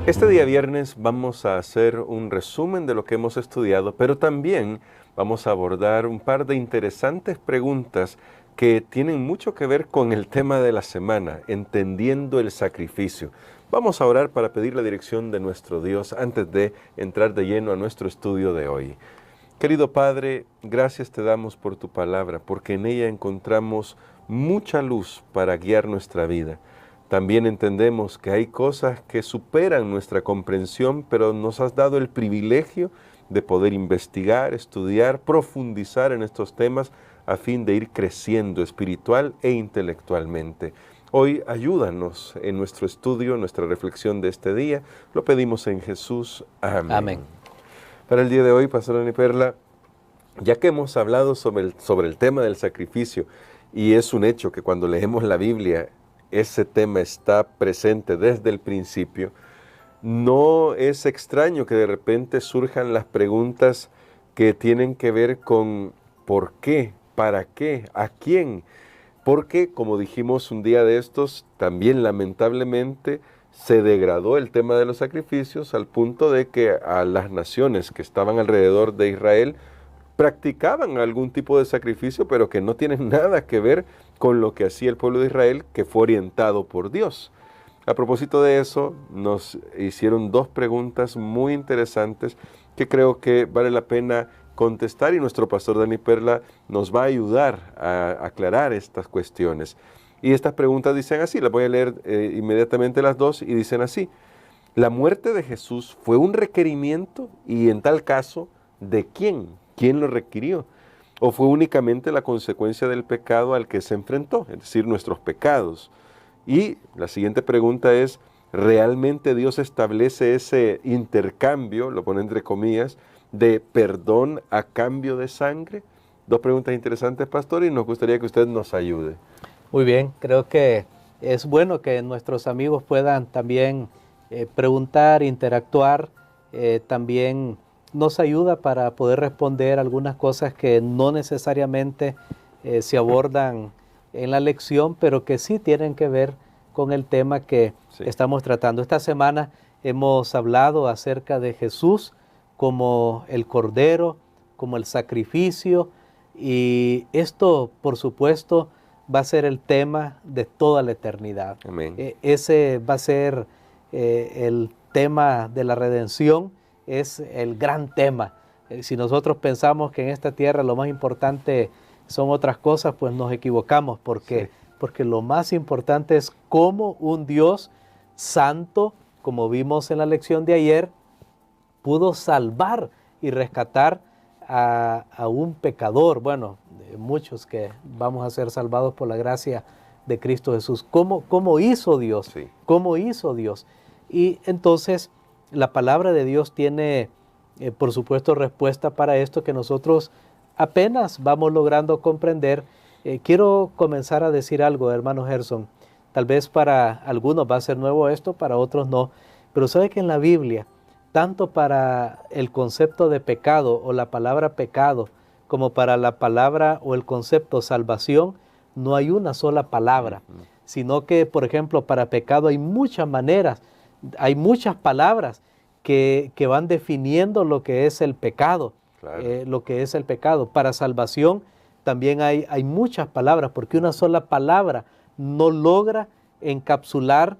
Este día viernes vamos a hacer un resumen de lo que hemos estudiado, pero también vamos a abordar un par de interesantes preguntas que tienen mucho que ver con el tema de la semana, entendiendo el sacrificio. Vamos a orar para pedir la dirección de nuestro Dios antes de entrar de lleno a nuestro estudio de hoy. Querido Padre, gracias te damos por tu palabra, porque en ella encontramos mucha luz para guiar nuestra vida. También entendemos que hay cosas que superan nuestra comprensión, pero nos has dado el privilegio de poder investigar, estudiar, profundizar en estos temas a fin de ir creciendo espiritual e intelectualmente. Hoy ayúdanos en nuestro estudio, nuestra reflexión de este día. Lo pedimos en Jesús. Amén. Amén. Para el día de hoy, Pastor Dani Perla, ya que hemos hablado sobre el tema del sacrificio, y es un hecho que cuando leemos la Biblia, ese tema está presente desde el principio, no es extraño que de repente surjan las preguntas que tienen que ver con ¿por qué? ¿Para qué? ¿A quién? Porque, como dijimos un día de estos, también lamentablemente se degradó el tema de los sacrificios al punto de que a las naciones que estaban alrededor de Israel practicaban algún tipo de sacrificio, pero que no tienen nada que ver con lo que hacía el pueblo de Israel, que fue orientado por Dios. A propósito de eso, nos hicieron dos preguntas muy interesantes que creo que vale la pena contestar, y nuestro pastor Dani Perla nos va a ayudar a aclarar estas cuestiones. Y estas preguntas dicen así, las voy a leer inmediatamente las dos, y dicen así: ¿la muerte de Jesús fue un requerimiento? Y en tal caso, ¿de quién? ¿Quién lo requirió? ¿O fue únicamente la consecuencia del pecado al que se enfrentó, es decir, nuestros pecados? Y la siguiente pregunta es, ¿realmente Dios establece ese intercambio, lo pone entre comillas, de perdón a cambio de sangre? Dos preguntas interesantes, pastor, y nos gustaría que usted nos ayude. Muy bien, creo que es bueno que nuestros amigos puedan también preguntar, interactuar, también nos ayuda para poder responder algunas cosas que no necesariamente se abordan en la lección, pero que sí tienen que ver con el tema que estamos tratando. Esta semana hemos hablado acerca de Jesús como el Cordero, como el sacrificio, y esto, por supuesto, va a ser el tema de toda la eternidad. Amén. Ese va a ser el tema de la redención, es el gran tema. Si nosotros pensamos que en esta tierra lo más importante son otras cosas, pues nos equivocamos, porque lo más importante es cómo un Dios santo, como vimos en la lección de ayer, pudo salvar y rescatar a un pecador, bueno, muchos que vamos a ser salvados por la gracia de Cristo Jesús. ¿Cómo hizo Dios? Sí. ¿Cómo hizo Dios? Y entonces la palabra de Dios tiene, por supuesto, respuesta para esto que nosotros apenas vamos logrando comprender. Quiero comenzar a decir algo, hermano Gerson. Tal vez para algunos va a ser nuevo esto, para otros no. Pero sabe que en la Biblia, tanto para el concepto de pecado o la palabra pecado, como para la palabra o el concepto salvación, no hay una sola palabra, sino que, por ejemplo, para pecado hay muchas maneras, hay muchas palabras que van definiendo lo que es el pecado, Claro. lo que es el pecado. Para salvación también hay muchas palabras, porque una sola palabra no logra encapsular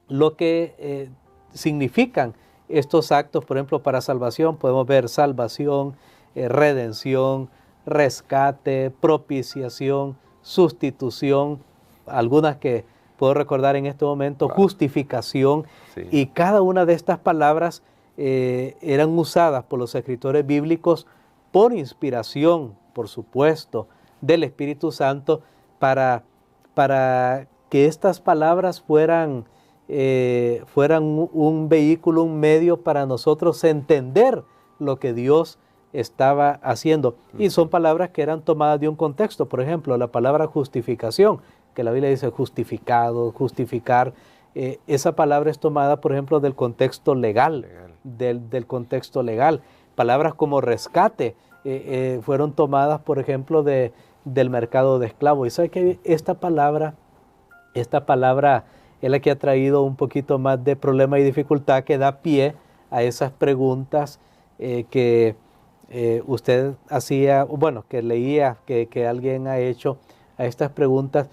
lo que significan estos actos. Por ejemplo, para salvación podemos ver salvación, redención, rescate, propiciación, sustitución, algunas que puedo recordar en este momento, justificación, y cada una de estas palabras eran usadas por los escritores bíblicos por inspiración, por supuesto, del Espíritu Santo, para que estas palabras fueran un vehículo, un medio para nosotros entender lo que Dios estaba haciendo. Y son palabras que eran tomadas de un contexto. Por ejemplo, la palabra justificación, que la Biblia dice justificado, justificar, esa palabra es tomada, por ejemplo, del contexto legal. Del contexto legal. Palabras como rescate fueron tomadas, por ejemplo, del mercado de esclavos. Y sabe que esta palabra es la que ha traído un poquito más de problema y dificultad, que da pie a esas preguntas que usted hacía, bueno, que leía, que alguien ha hecho a estas preguntas,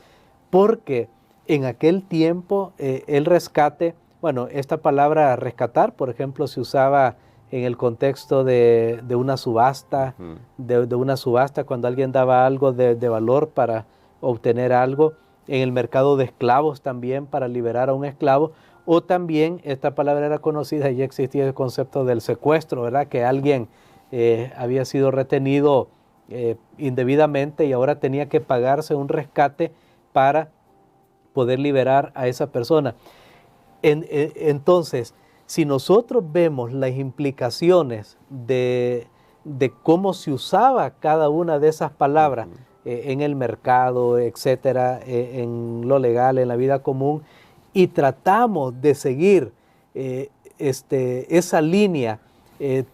porque en aquel tiempo el rescate, bueno, esta palabra rescatar, por ejemplo, se usaba en el contexto de una subasta, de una subasta, cuando alguien daba algo de valor para obtener algo, en el mercado de esclavos también, para liberar a un esclavo, o también esta palabra era conocida, ya existía el concepto del secuestro, ¿verdad? Que alguien había sido retenido indebidamente y ahora tenía que pagarse un rescate para poder liberar a esa persona. Entonces, si nosotros vemos las implicaciones de cómo se usaba cada una de esas palabras en el mercado, etcétera, en lo legal, en la vida común, y tratamos de seguir esa línea,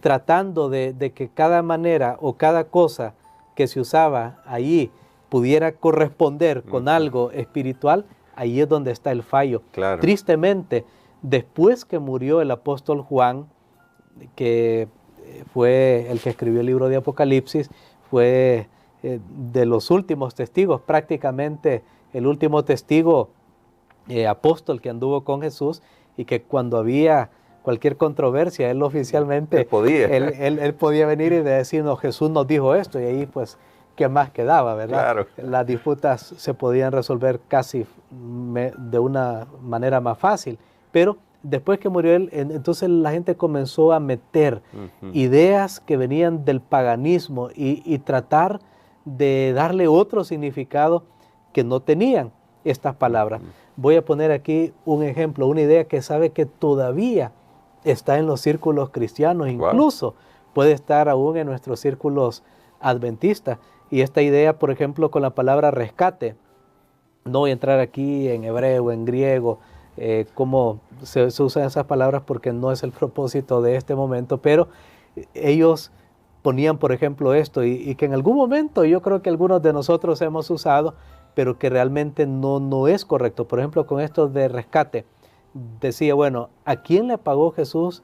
tratando de que cada manera o cada cosa que se usaba allí pudiera corresponder con algo espiritual, ahí es donde está el fallo. Claro. Tristemente, después que murió el apóstol Juan, que fue el que escribió el libro de Apocalipsis, fue de los últimos testigos, prácticamente el último testigo apóstol que anduvo con Jesús, y que cuando había cualquier controversia, él oficialmente, él podía venir y decirnos, Jesús nos dijo esto, y ahí pues, ¿qué más quedaba, verdad? Claro. Las disputas se podían resolver casi de una manera más fácil, pero después que murió él, entonces la gente comenzó a meter ideas que venían del paganismo y tratar de darle otro significado que no tenían estas palabras. Voy a poner aquí un ejemplo, una idea que sabe que todavía está en los círculos cristianos, incluso puede estar aún en nuestros círculos adventistas. Y esta idea, por ejemplo, con la palabra rescate, no voy a entrar aquí en hebreo, en griego, cómo se usan esas palabras, porque no es el propósito de este momento, pero ellos ponían, por ejemplo, esto, y que en algún momento yo creo que algunos de nosotros hemos usado, pero que realmente no es correcto. Por ejemplo, con esto de rescate, decía, bueno, ¿a quién le pagó Jesús?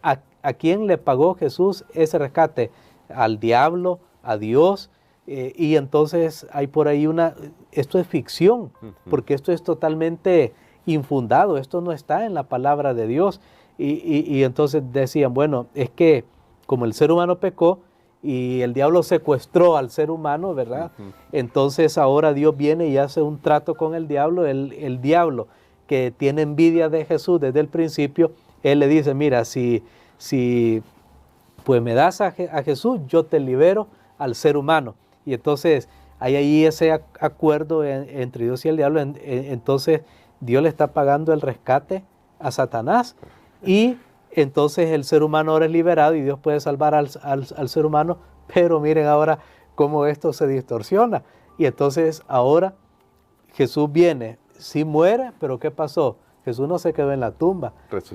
¿A quién le pagó Jesús ese rescate? ¿Al diablo? ¿A Dios? Y entonces hay por ahí esto es ficción, porque esto es totalmente infundado, esto no está en la palabra de Dios. Y entonces decían, bueno, es que como el ser humano pecó y el diablo secuestró al ser humano, ¿verdad? Entonces ahora Dios viene y hace un trato con el diablo, el diablo que tiene envidia de Jesús desde el principio, él le dice, mira, si pues me das a Jesús, yo te libero al ser humano. Y entonces hay ahí ese acuerdo entre Dios y el diablo. Entonces Dios le está pagando el rescate a Satanás, y entonces el ser humano ahora es liberado y Dios puede salvar al ser humano. Pero miren ahora cómo esto se distorsiona. Y entonces ahora Jesús viene, sí muere, pero ¿qué pasó? Jesús no se quedó en la tumba,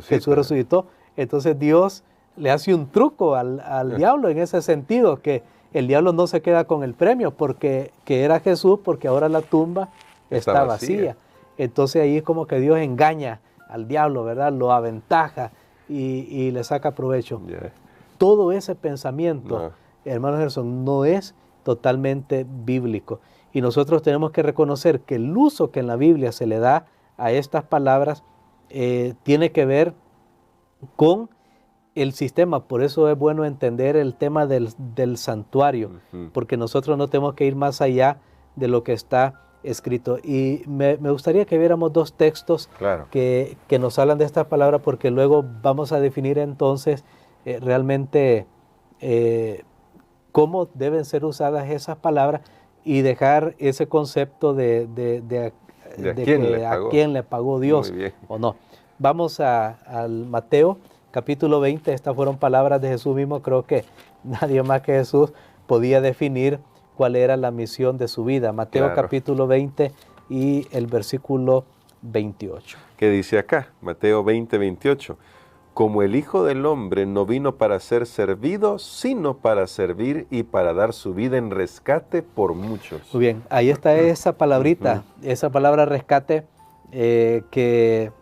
Jesús resucitó. Entonces Dios le hace un truco al diablo en ese sentido, que el diablo no se queda con el premio porque que era Jesús, porque ahora la tumba está vacía. Entonces ahí es como que Dios engaña al diablo, ¿verdad? Lo aventaja y le saca provecho. Todo ese pensamiento, hermano Gerson, no es totalmente bíblico. Y nosotros tenemos que reconocer que el uso que en la Biblia se le da a estas palabras tiene que ver con el sistema. Por eso es bueno entender el tema del santuario, porque nosotros no tenemos que ir más allá de lo que está escrito. Y me gustaría que viéramos dos textos que nos hablan de estas palabras, porque luego vamos a definir entonces realmente cómo deben ser usadas esas palabras y dejar ese concepto de a quién le pagó Dios o no. Vamos al Mateo capítulo 20, estas fueron palabras de Jesús mismo. Creo que nadie más que Jesús podía definir cuál era la misión de su vida. Mateo capítulo 20 y el versículo 28. ¿Qué dice acá? Mateo 20, 28. Como el Hijo del Hombre no vino para ser servido, sino para servir y para dar su vida en rescate por muchos. Muy bien, ahí está esa palabrita, esa palabra rescate que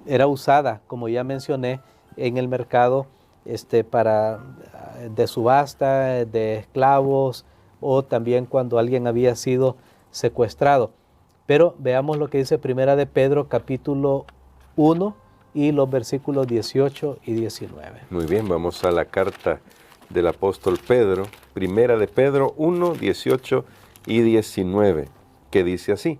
era usada, como ya mencioné, en el mercado de subasta, de esclavos, o también cuando alguien había sido secuestrado. Pero veamos lo que dice Primera de Pedro, capítulo 1, y los versículos 18 y 19. Muy bien, vamos a la carta del apóstol Pedro, Primera de Pedro 1, 18 y 19, que dice así: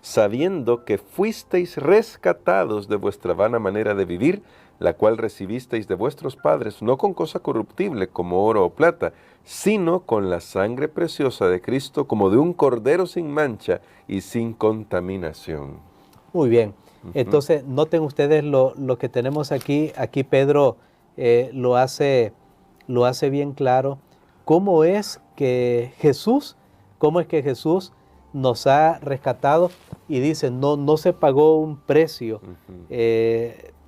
sabiendo que fuisteis rescatados de vuestra vana manera de vivir, la cual recibisteis de vuestros padres, no con cosa corruptible como oro o plata, sino con la sangre preciosa de Cristo, como de un cordero sin mancha y sin contaminación. Muy bien. Entonces, noten ustedes lo que tenemos aquí. Aquí Pedro lo hace bien claro. ¿Cómo es que Jesús nos ha rescatado? Y dice, no se pagó un precio,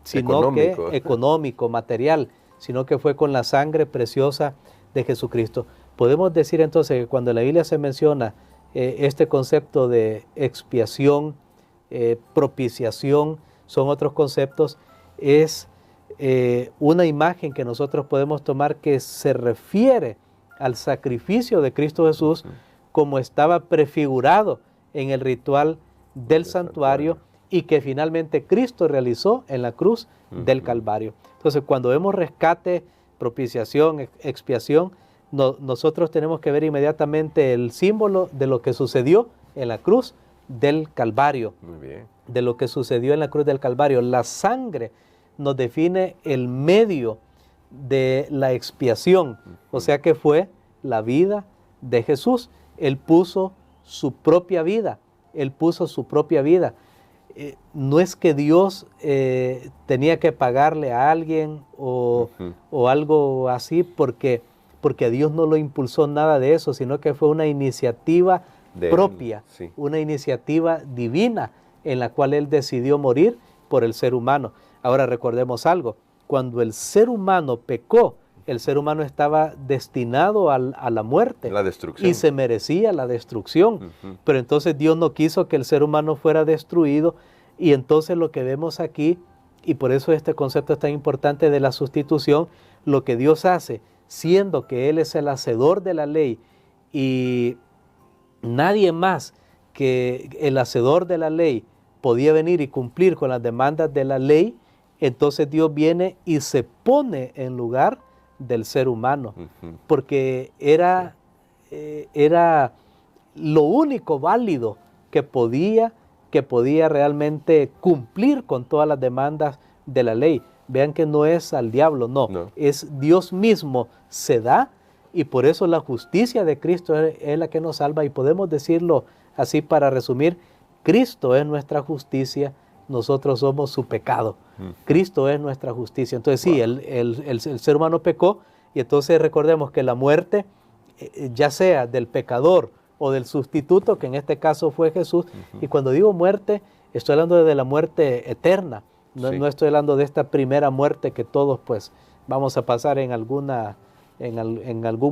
sino económico, material, sino que fue con la sangre preciosa de Jesucristo. Podemos decir entonces que cuando en la Biblia se menciona este concepto de expiación, propiciación, son otros conceptos, es una imagen que nosotros podemos tomar que se refiere al sacrificio de Cristo Jesús, como estaba prefigurado en el ritual del santuario y que finalmente Cristo realizó en la cruz del Calvario. Entonces, cuando vemos rescate, propiciación, expiación, nosotros tenemos que ver inmediatamente el símbolo de lo que sucedió en la cruz del Calvario. Muy bien. De lo que sucedió en la cruz del Calvario. La sangre nos define el medio de la expiación, o sea que fue la vida de Jesús. Él puso su propia vida, no es que Dios tenía que pagarle a alguien o algo así, porque a Dios no lo impulsó nada de eso, sino que fue una iniciativa propia, sí, una iniciativa divina en la cual Él decidió morir por el ser humano. Ahora recordemos algo, cuando el ser humano pecó, el ser humano estaba destinado a la muerte, la destrucción, y se merecía la destrucción. Pero entonces Dios no quiso que el ser humano fuera destruido, y entonces lo que vemos aquí, y por eso este concepto es tan importante de la sustitución, lo que Dios hace, siendo que Él es el hacedor de la ley, y nadie más que el hacedor de la ley podía venir y cumplir con las demandas de la ley, entonces Dios viene y se pone en lugar del ser humano, porque era lo único válido que podía realmente cumplir con todas las demandas de la ley. Vean que no es al diablo, no. Es Dios mismo se da, y por eso la justicia de Cristo es la que nos salva, y podemos decirlo así para resumir: Cristo es nuestra justicia, nosotros somos su pecado. Cristo es nuestra justicia. Entonces sí, el ser humano pecó, y entonces recordemos que la muerte, ya sea del pecador o del sustituto, que en este caso fue Jesús, y cuando digo muerte, estoy hablando de la muerte eterna, no estoy hablando de esta primera muerte que todos pues vamos a pasar en algún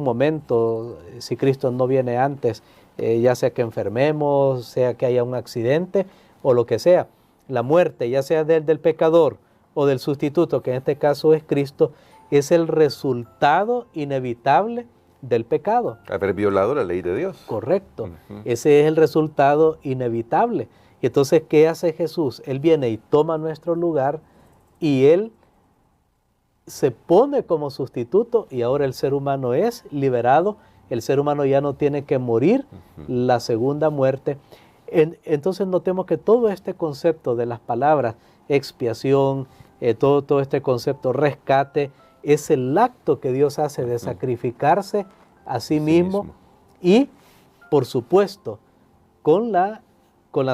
momento, si Cristo no viene antes, ya sea que enfermemos, sea que haya un accidente o lo que sea. La muerte, ya sea del pecador o del sustituto, que en este caso es Cristo, es el resultado inevitable del pecado. Haber violado la ley de Dios. Correcto. Ese es el resultado inevitable. Y entonces, ¿qué hace Jesús? Él viene y toma nuestro lugar, y Él se pone como sustituto, y ahora el ser humano es liberado. El ser humano ya no tiene que morir la segunda muerte. Entonces notemos que todo este concepto de las palabras expiación, todo este concepto rescate, es el acto que Dios hace de sacrificarse a sí mismo, y por supuesto con la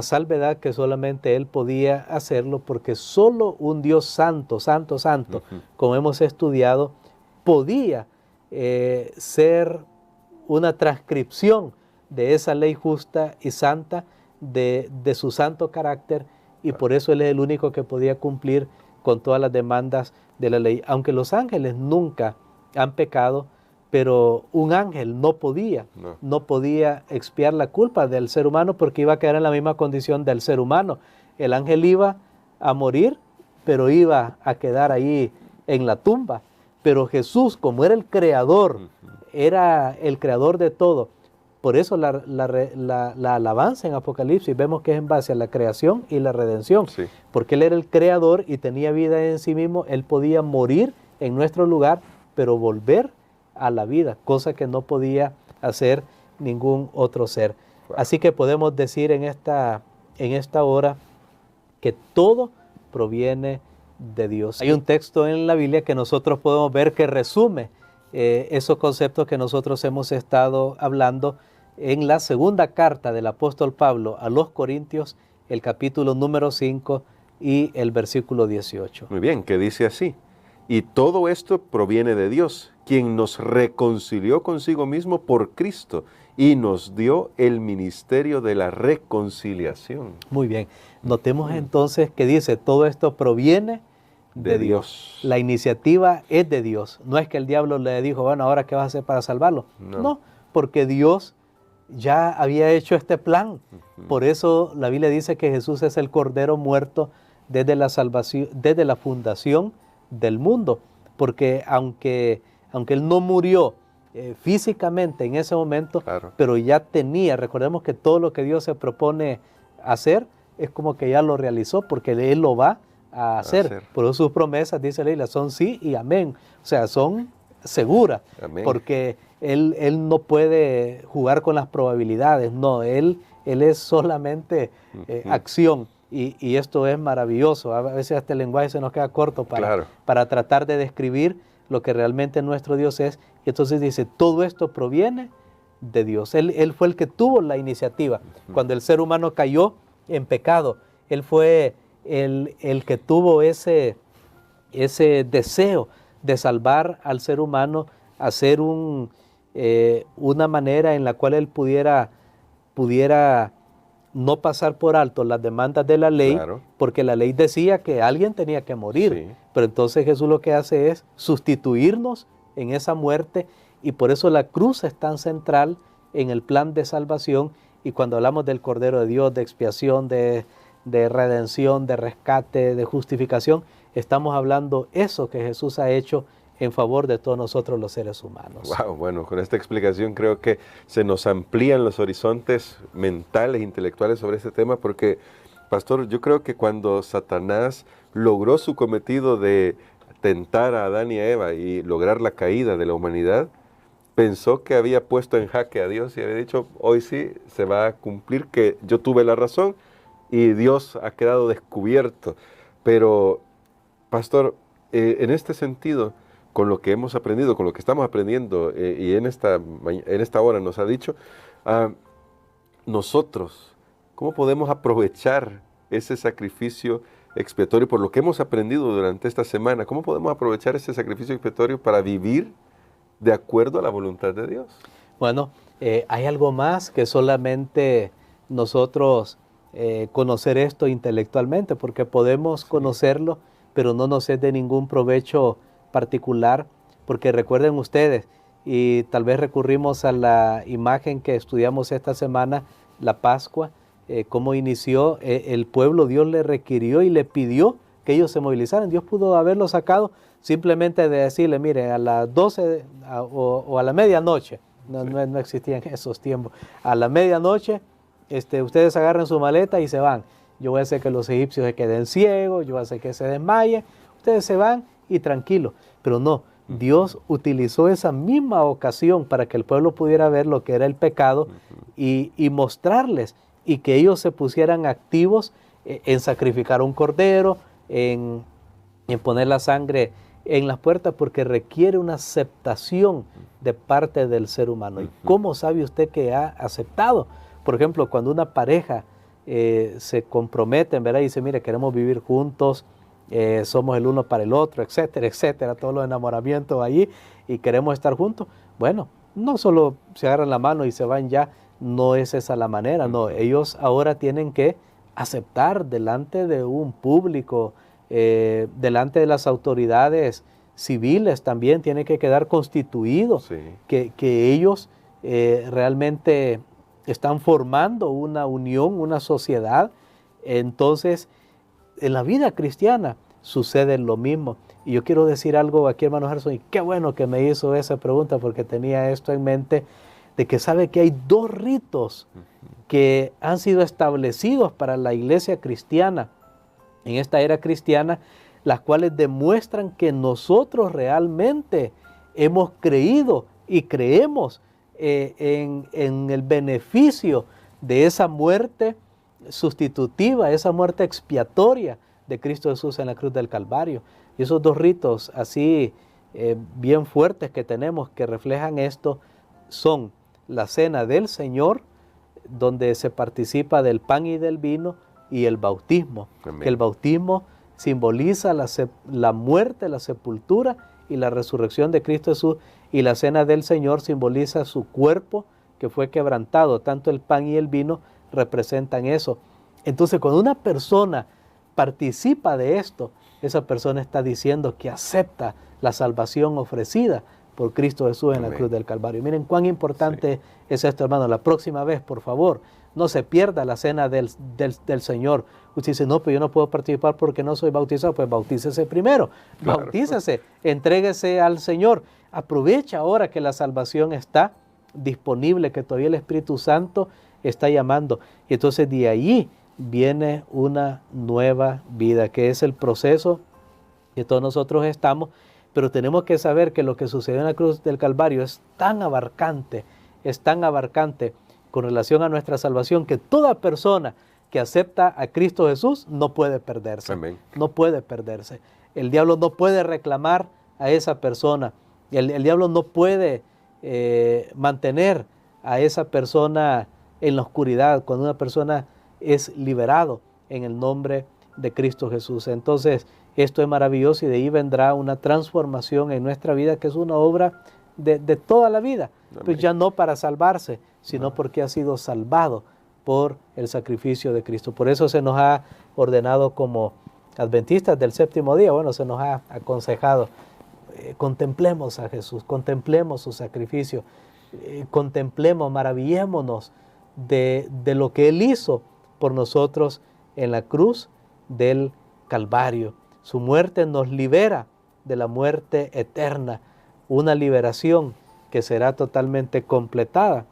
salvedad que solamente Él podía hacerlo, porque solo un Dios santo, como hemos estudiado, podía ser una transcripción de esa ley justa y santa de su santo carácter, y por eso Él es el único que podía cumplir con todas las demandas de la ley. Aunque los ángeles nunca han pecado, pero un ángel no podía expiar la culpa del ser humano, porque iba a quedar en la misma condición del ser humano. el ángel iba a morir, pero iba a quedar ahí en la tumba. Pero Jesús, como era el creador, era el creador de todo. Por eso la alabanza en Apocalipsis vemos que es en base a la creación y la redención. Sí. Porque Él era el creador y tenía vida en sí mismo. Él podía morir en nuestro lugar, pero volver a la vida, cosa que no podía hacer ningún otro ser. Wow. Así que podemos decir en esta hora que todo proviene de Dios. Hay un texto en la Biblia que nosotros podemos ver que resume esos conceptos que nosotros hemos estado hablando en la segunda carta del apóstol Pablo a los Corintios, el capítulo número 5 y el versículo 18. Muy bien, que dice así: y todo esto proviene de Dios, quien nos reconcilió consigo mismo por Cristo y nos dio el ministerio de la reconciliación. Muy bien, notemos entonces que dice, todo esto proviene de Dios. La iniciativa es de Dios. No es que el diablo le dijo, bueno, ¿ahora qué vas a hacer para salvarlo? No, porque Dios ya había hecho este plan. Por eso la Biblia dice que Jesús es el Cordero muerto desde la salvación, desde la fundación del mundo. Porque aunque Él no murió físicamente en ese momento, claro, pero ya tenía, recordemos que todo lo que Dios se propone hacer es como que ya lo realizó, porque Él lo va a hacer. Por eso sus promesas, dice la Biblia, son sí y amén. O sea, son seguras. Amén. Porque él no puede jugar con las probabilidades. No, Él es solamente acción. Y esto es maravilloso. A veces hasta el lenguaje se nos queda corto para tratar de describir lo que realmente nuestro Dios es. Y entonces dice, todo esto proviene de Dios. Él fue el que tuvo la iniciativa. Cuando el ser humano cayó en pecado, Él fue el que tuvo ese deseo de salvar al ser humano, hacer una manera en la cual él pudiera no pasar por alto las demandas de la ley, claro, porque la ley decía que alguien tenía que morir. Sí. Pero entonces Jesús lo que hace es sustituirnos en esa muerte, y por eso la cruz es tan central en el plan de salvación. Y cuando hablamos del Cordero de Dios, de expiación, de redención, de rescate, de justificación, estamos hablando eso que Jesús ha hecho en favor de todos nosotros los seres humanos. Wow, bueno, con esta explicación creo que se nos amplían los horizontes mentales, intelectuales sobre este tema, porque, pastor, yo creo que cuando Satanás logró su cometido de tentar a Adán y a Eva y lograr la caída de la humanidad, pensó que había puesto en jaque a Dios y había dicho, hoy sí se va a cumplir que yo tuve la razón, y Dios ha quedado descubierto. Pero, pastor, en este sentido, con lo que hemos aprendido, con lo que estamos aprendiendo, y en esta hora nos ha dicho, nosotros, ¿cómo podemos aprovechar ese sacrificio expiatorio por lo que hemos aprendido durante esta semana? ¿Cómo podemos aprovechar ese sacrificio expiatorio para vivir de acuerdo a la voluntad de Dios? Bueno, hay algo más que solamente nosotros conocer esto intelectualmente, porque podemos conocerlo, pero no nos es de ningún provecho particular, porque recuerden ustedes, y tal vez recurrimos a la imagen que estudiamos esta semana, la Pascua, cómo inició el pueblo. Dios le requirió y le pidió que ellos se movilizaran. Dios pudo haberlo sacado simplemente de decirle, mire, a las 12 o a la medianoche, no existían esos tiempos, a la medianoche, ustedes agarran su maleta y se van. Yo voy a hacer que los egipcios se queden ciegos, yo voy a hacer que se desmayen, ustedes se van y tranquilos. Pero no, Dios utilizó esa misma ocasión para que el pueblo pudiera ver lo que era el pecado y mostrarles, y que ellos se pusieran activos en sacrificar un cordero, en poner la sangre en las puertas, porque requiere una aceptación de parte del ser humano. ¿Y cómo sabe usted que ha aceptado? Por ejemplo, cuando una pareja se comprometen, ¿verdad? Y dice, mire, queremos vivir juntos, somos el uno para el otro, etcétera, etcétera, todos los enamoramientos allí, y queremos estar juntos. Bueno, no solo se agarran la mano y se van ya, no es esa la manera, no. Ellos ahora tienen que aceptar delante de un público, delante de las autoridades civiles también, tienen que quedar constituidos, sí, que ellos realmente están formando una unión, una sociedad Entonces, en la vida cristiana sucede lo mismo. Y yo quiero decir algo aquí, hermano Gerson, y qué bueno que me hizo esa pregunta porque tenía esto en mente, de que sabe que hay dos ritos que han sido establecidos para la iglesia cristiana en esta era cristiana, las cuales demuestran que nosotros realmente hemos creído y creemos en el beneficio de esa muerte sustitutiva, esa muerte expiatoria de Cristo Jesús en la cruz del Calvario. Y esos dos ritos así bien fuertes que tenemos que reflejan esto son la cena del Señor, donde se participa del pan y del vino, y el bautismo. Amén. Que el bautismo simboliza la muerte, la sepultura y la resurrección de Cristo Jesús, y la cena del Señor simboliza su cuerpo que fue quebrantado. Tanto el pan y el vino representan eso. Entonces, cuando una persona participa de esto, esa persona está diciendo que acepta la salvación ofrecida por Cristo Jesús en la cruz del Calvario. Miren cuán importante es esto, hermano. La próxima vez, por favor, no se pierda la cena del Señor. Usted dice, no, pero yo no puedo participar porque no soy bautizado. Pues bautícese primero, claro. Bautícese, entréguese al Señor. Aprovecha ahora que la salvación está disponible, que todavía el Espíritu Santo está llamando. Y entonces de ahí viene una nueva vida, que es el proceso que todos nosotros estamos. Pero tenemos que saber que lo que sucedió en la cruz del Calvario es tan abarcante con relación a nuestra salvación, que toda persona que acepta a Cristo Jesús no puede perderse. Amén. No puede perderse. El diablo no puede reclamar a esa persona. El diablo no puede mantener a esa persona en la oscuridad cuando una persona es liberado en el nombre de Cristo Jesús. Entonces, esto es maravilloso, y de ahí vendrá una transformación en nuestra vida, que es una obra de toda la vida. Pues ya no para salvarse, sino porque ha sido salvado por el sacrificio de Cristo. Por eso se nos ha ordenado como adventistas del séptimo día, bueno, se nos ha aconsejado, contemplemos a Jesús, contemplemos su sacrificio, contemplemos, maravillémonos de lo que Él hizo por nosotros en la cruz del Calvario. Su muerte nos libera de la muerte eterna, una liberación que será totalmente completada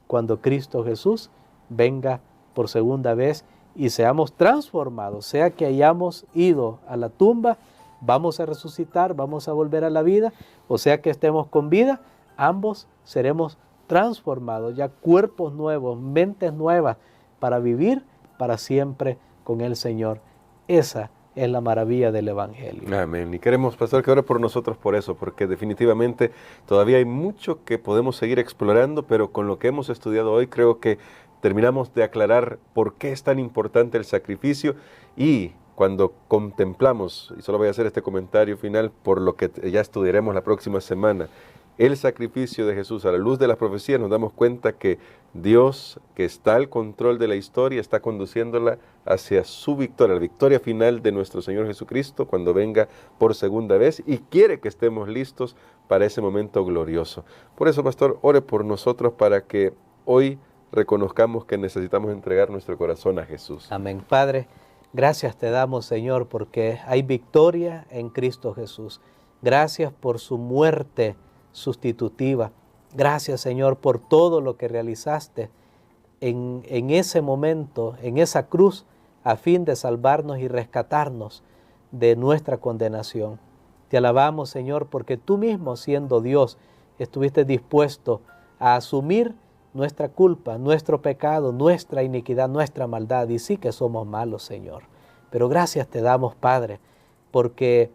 cuando Cristo Jesús venga por segunda vez y seamos transformados. Sea que hayamos ido a la tumba, vamos a resucitar, vamos a volver a la vida, o sea que estemos con vida, ambos seremos transformados, ya cuerpos nuevos, mentes nuevas, para vivir para siempre con el Señor. Esa es la maravilla del Evangelio. Amén. Y queremos, pastor, que ore por nosotros por eso, porque definitivamente todavía hay mucho que podemos seguir explorando, pero con lo que hemos estudiado hoy creo que terminamos de aclarar por qué es tan importante el sacrificio. Y cuando contemplamos, y solo voy a hacer este comentario final por lo que ya estudiaremos la próxima semana, el sacrificio de Jesús a la luz de las profecías, nos damos cuenta que Dios, que está al control de la historia, está conduciéndola hacia su victoria, la victoria final de nuestro Señor Jesucristo cuando venga por segunda vez, y quiere que estemos listos para ese momento glorioso. Por eso, pastor, ore por nosotros para que hoy reconozcamos que necesitamos entregar nuestro corazón a Jesús. Amén. Padre, gracias te damos, Señor, porque hay victoria en Cristo Jesús. Gracias por su muerte sustitutiva. Gracias, Señor, por todo lo que realizaste en ese momento, en esa cruz, a fin de salvarnos y rescatarnos de nuestra condenación. Te alabamos, Señor, porque tú mismo, siendo Dios, estuviste dispuesto a asumir nuestra culpa, nuestro pecado, nuestra iniquidad, nuestra maldad. Y sí que somos malos, Señor. Pero gracias te damos, Padre, porque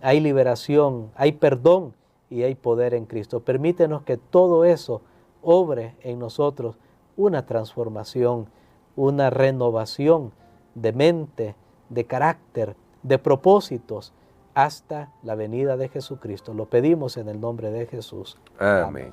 hay liberación, hay perdón y hay poder en Cristo. Permítenos que todo eso obre en nosotros una transformación, una renovación de mente, de carácter, de propósitos, hasta la venida de Jesucristo. Lo pedimos en el nombre de Jesús. Amén.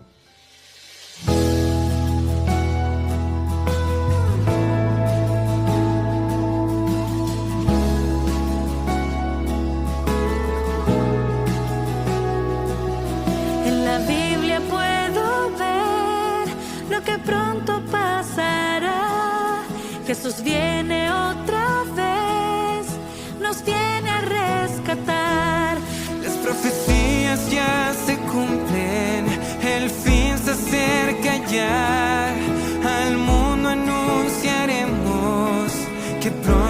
Que pronto pasará. Jesús viene. viene otra vez, nos viene a rescatar. Las profecías ya se cumplen, el fin se acerca ya. Al mundo anunciaremos que pronto